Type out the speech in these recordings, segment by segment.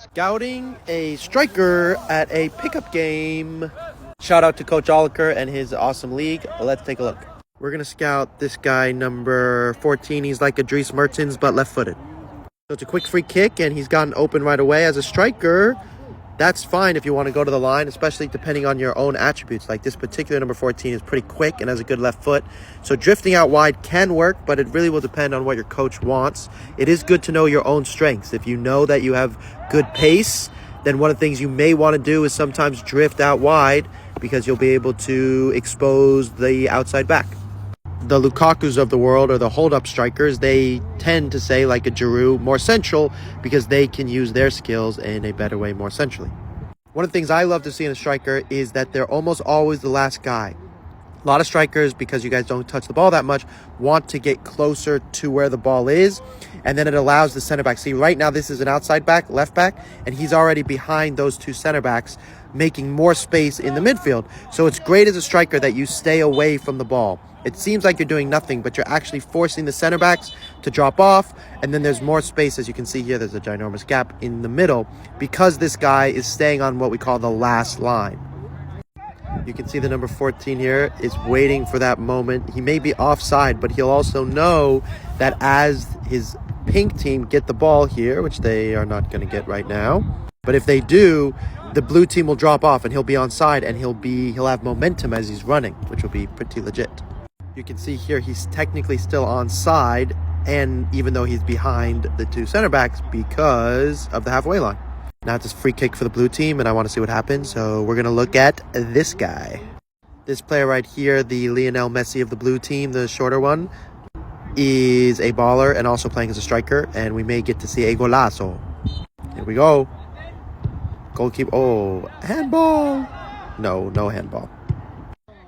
Scouting a striker at a pickup game. Shout out to Coach Oliker and his awesome league. Let's take a look. We're going to scout this guy, number 14. He's like a Dries Mertens, but left-footed. So it's a quick free kick, and he's gotten open right away as a striker. That's fine if you want to go to the line, especially depending on your own attributes. Like this particular number 14 is pretty quick and has a good left foot. So drifting out wide can work, but it really will depend on what your coach wants. It is good to know your own strengths. If you know that you have good pace, then one of the things you may want to do is sometimes drift out wide because you'll be able to expose the outside back. The Lukakus of the world, or the hold-up strikers, they tend to say, like a Giroud, more central because they can use their skills in a better way more centrally. One of the things I love to see in a striker is that they're almost always the last guy. A lot of strikers, because you guys don't touch the ball that much, want to get closer to where the ball is, and then it allows the center back. See, right now this is an outside back, left back, and he's already behind those two center backs, making more space in the midfield. So it's great as a striker that you stay away from the ball. It seems like you're doing nothing, but you're actually forcing the center backs to drop off, and then there's more space. As you can see here, there's a ginormous gap in the middle because this guy is staying on what we call the last line. You can see the number 14 here is waiting for that moment. He may be offside, but he'll also know that as his pink team get the ball here, which they are not going to get right now, but if they do, the blue team will drop off and he'll be onside, and he'll have momentum as he's running, which will be pretty legit. You can see here he's technically still onside, and even though he's behind the two center backs because of the halfway line. Now it's a free kick for the blue team, and I want to see what happens. So we're going to look at this guy. This player right here, the Lionel Messi of the blue team, the shorter one, is a baller and also playing as a striker. And we may get to see a golazo. Here we go. Goalkeeper. Oh, handball. No handball.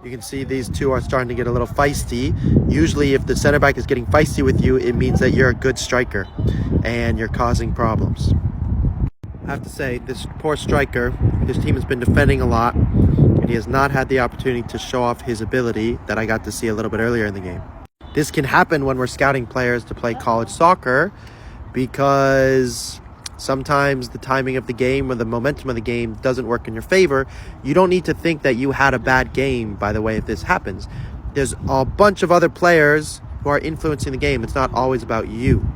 You can see these two are starting to get a little feisty. Usually if the center back is getting feisty with you, it means that you're a good striker and you're causing problems. I have to say, this poor striker, his team has been defending a lot, and he has not had the opportunity to show off his ability that I got to see a little bit earlier in the game. This can happen when we're scouting players to play college soccer because sometimes the timing of the game or the momentum of the game doesn't work in your favor. You don't need to think that you had a bad game, by the way, if this happens. There's a bunch of other players who are influencing the game. It's not always about you.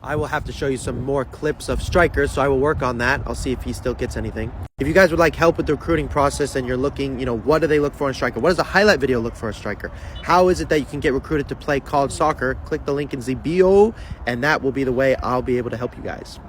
I will have to show you some more clips of strikers, so I will work on that. I'll see if he still gets anything. If you guys would like help with the recruiting process and you're looking, what do they look for in a striker? What does a highlight video look for a striker? How is it that you can get recruited to play college soccer? Click the link in the bio, and that will be the way I'll be able to help you guys.